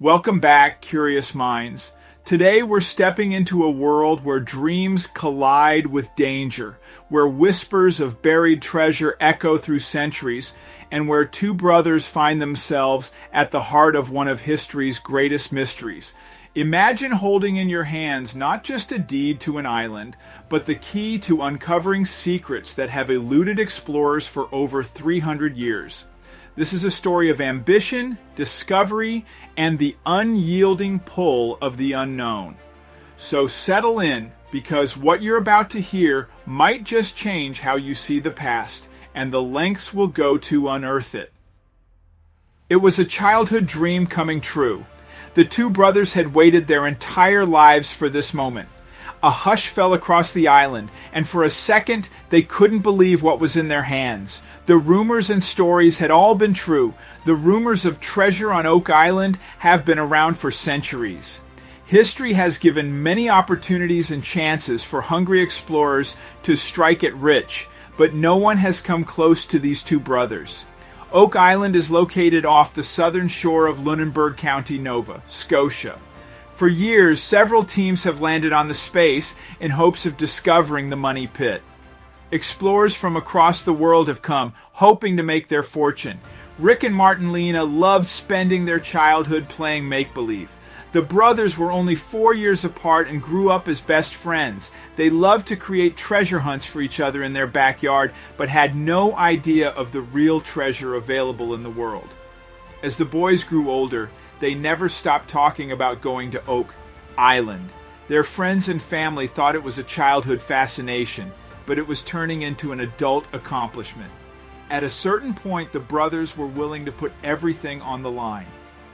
Welcome back, curious minds. Today we're stepping into a world where dreams collide with danger, where whispers of buried treasure echo through centuries, and where two brothers find themselves at the heart of one of history's greatest mysteries. Imagine holding in your hands not just a deed to an island, but the key to uncovering secrets that have eluded explorers for over 300 years. This is a story of ambition, discovery, and the unyielding pull of the unknown. So settle in, because what you're about to hear might just change how you see the past, and the lengths will go to unearth it. It was a childhood dream coming true. The two brothers had waited their entire lives for this moment. A hush fell across the island, and for a second they couldn't believe what was in their hands. The rumors and stories had all been true. The rumors of treasure on Oak Island have been around for centuries. History has given many opportunities and chances for hungry explorers to strike it rich, but no one has come close to these two brothers. Oak Island is located off the southern shore of Lunenburg County, Nova Scotia. For years, several teams have landed on the space in hopes of discovering the money pit. Explorers from across the world have come, hoping to make their fortune. Rick and Martin Lena loved spending their childhood playing make-believe. The brothers were only 4 years apart and grew up as best friends. They loved to create treasure hunts for each other in their backyard, but had no idea of the real treasure available in the world. As the boys grew older, they never stopped talking about going to Oak Island. Their friends and family thought it was a childhood fascination, but it was turning into an adult accomplishment. At a certain point, the brothers were willing to put everything on the line.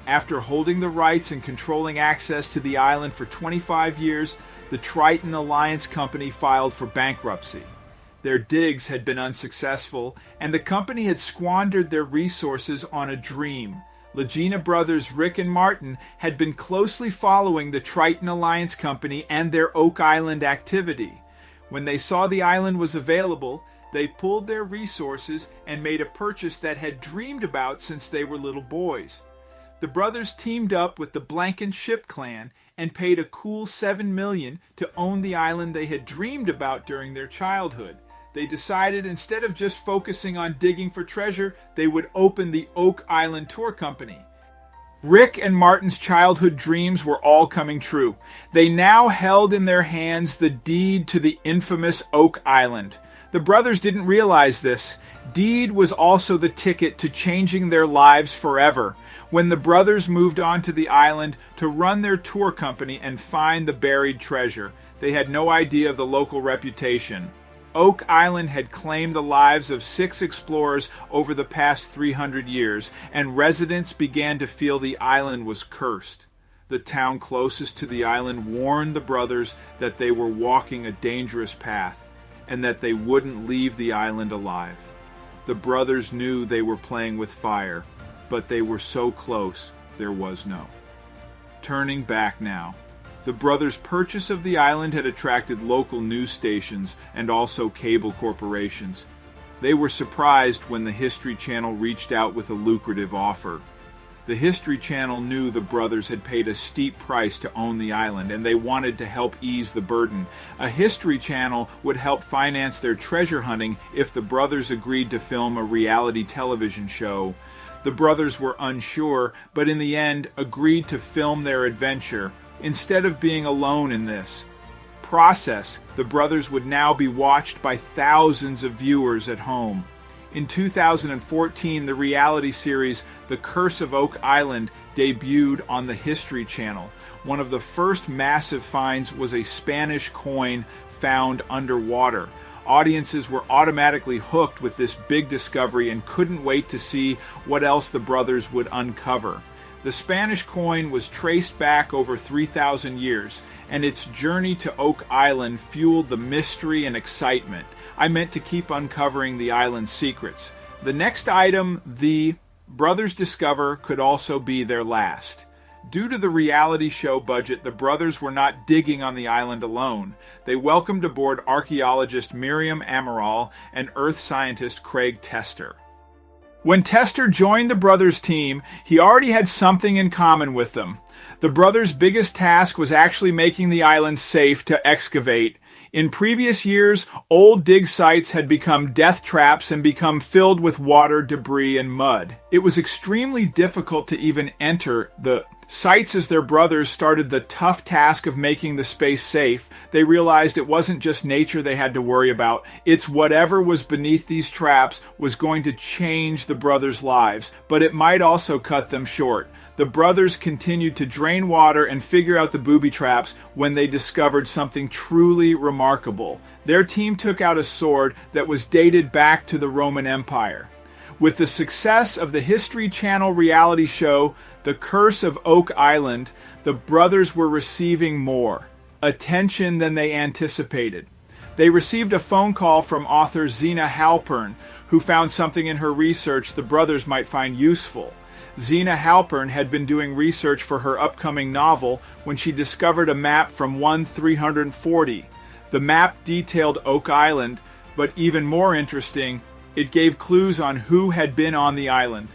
After holding the rights and controlling access to the island for 25 years, the Triton Alliance Company filed for bankruptcy. Their digs had been unsuccessful, and the company had squandered their resources on a dream. Legina brothers Rick and Martin had been closely following the Triton Alliance Company and their Oak Island activity. When they saw the island was available, they pulled their resources and made a purchase that had dreamed about since they were little boys. The brothers teamed up with the Blankenship clan and paid a cool $7 million to own the island they had dreamed about during their childhood. They decided instead of just focusing on digging for treasure, they would open the Oak Island Tour Company. Rick and Martin's childhood dreams were all coming true. They now held in their hands the deed to the infamous Oak Island. The brothers didn't realize this. Deed was also the ticket to changing their lives forever. When the brothers moved on to the island to run their tour company and find the buried treasure, they had no idea of the local reputation. Oak Island had claimed the lives of 6 explorers over the past 300 years, and residents began to feel the island was cursed. The town closest to the island warned the brothers that they were walking a dangerous path, and that they wouldn't leave the island alive. The brothers knew they were playing with fire, but they were so close there was no turning back now. The brothers' purchase of the island had attracted local news stations and also cable corporations. They were surprised when the History Channel reached out with a lucrative offer. The History Channel knew the brothers had paid a steep price to own the island, and they wanted to help ease the burden. A History Channel would help finance their treasure hunting if the brothers agreed to film a reality television show. The brothers were unsure, but in the end agreed to film their adventure. Instead of being alone in this process, the brothers would now be watched by thousands of viewers at home. In 2014, the reality series The Curse of Oak Island debuted on the History Channel. One of the first massive finds was a Spanish coin found underwater. Audiences were automatically hooked with this big discovery and couldn't wait to see what else the brothers would uncover. The Spanish coin was traced back over 3,000 years, and its journey to Oak Island fueled the mystery and excitement. I meant to keep uncovering the island's secrets. The next item the brothers discover could also be their last. Due to the reality show budget, the brothers were not digging on the island alone. They welcomed aboard archaeologist Miriam Amaral and earth scientist Craig Tester. When Tester joined the brothers' team, he already had something in common with them. The brothers' biggest task was actually making the island safe to excavate. In previous years, old dig sites had become death traps and become filled with water, debris, and mud. It was extremely difficult to even enter the sites. As their brothers started the tough task of making the space safe, they realized it wasn't just nature they had to worry about. It's whatever was beneath these traps was going to change the brothers' lives, but it might also cut them short. The brothers continued to drain water and figure out the booby traps when they discovered something truly remarkable. Their team took out a sword that was dated back to the Roman Empire. With the success of the History Channel reality show, The Curse of Oak Island, the brothers were receiving more attention than they anticipated. They received a phone call from author Zena Halpern, who found something in her research the brothers might find useful. Zena Halpern had been doing research for her upcoming novel when she discovered a map from 1340. The map detailed Oak Island, but even more interesting, it gave clues on who had been on the island.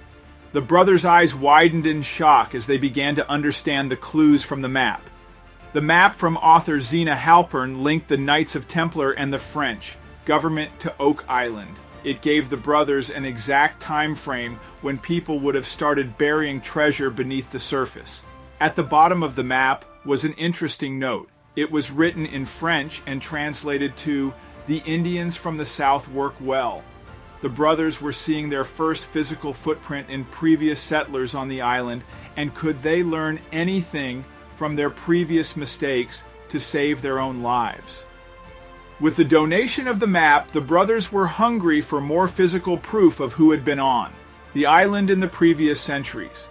The brothers' eyes widened in shock as they began to understand the clues from the map. The map from author Zena Halpern linked the Knights of Templar and the French government to Oak Island. It gave the brothers an exact time frame when people would have started burying treasure beneath the surface. At the bottom of the map was an interesting note. It was written in French and translated to, "The Indians from the south work well." The brothers were seeing their first physical footprint in previous settlers on the island, and could they learn anything from their previous mistakes to save their own lives? With the donation of the map, the brothers were hungry for more physical proof of who had been on the island in the previous centuries.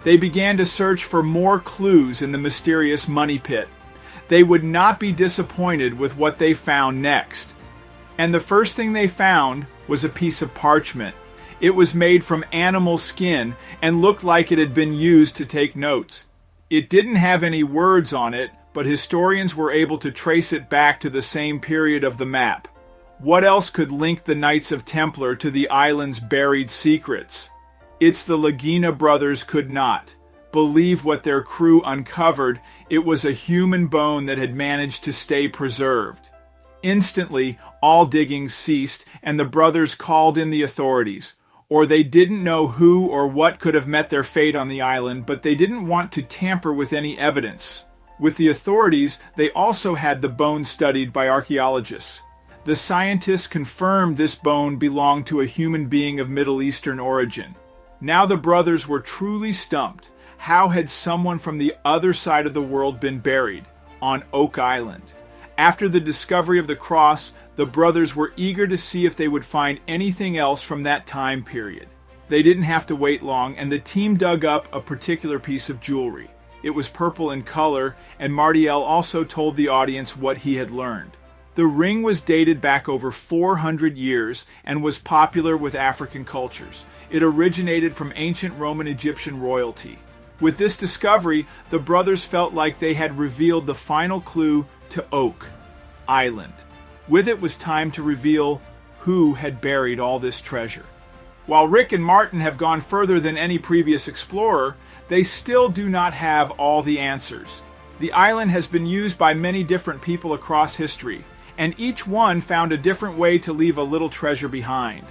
They began to search for more clues in the mysterious money pit. They would not be disappointed with what they found next. And the first thing they found was a piece of parchment. It was made from animal skin and looked like it had been used to take notes. It didn't have any words on it, but historians were able to trace it back to the same period of the map. What else could link the Knights of Templar to the island's buried secrets? It's the Lagina brothers could not believe what their crew uncovered. It was a human bone that had managed to stay preserved. Instantly, all digging ceased, and the brothers called in the authorities. Or they didn't know who or what could have met their fate on the island, but they didn't want to tamper with any evidence. With the authorities, they also had the bone studied by archaeologists. The scientists confirmed this bone belonged to a human being of Middle Eastern origin. Now the brothers were truly stumped. How had someone from the other side of the world been buried? On Oak Island. After the discovery of the cross, the brothers were eager to see if they would find anything else from that time period. They didn't have to wait long, and the team dug up a particular piece of jewelry. It was purple in color, and Martial also told the audience what he had learned. The ring was dated back over 400 years and was popular with African cultures. It originated from ancient Roman Egyptian royalty. With this discovery, the brothers felt like they had revealed the final clue to Oak Island. With it was time to reveal who had buried all this treasure. While Rick and Martin have gone further than any previous explorer, they still do not have all the answers. The island has been used by many different people across history, and each one found a different way to leave a little treasure behind.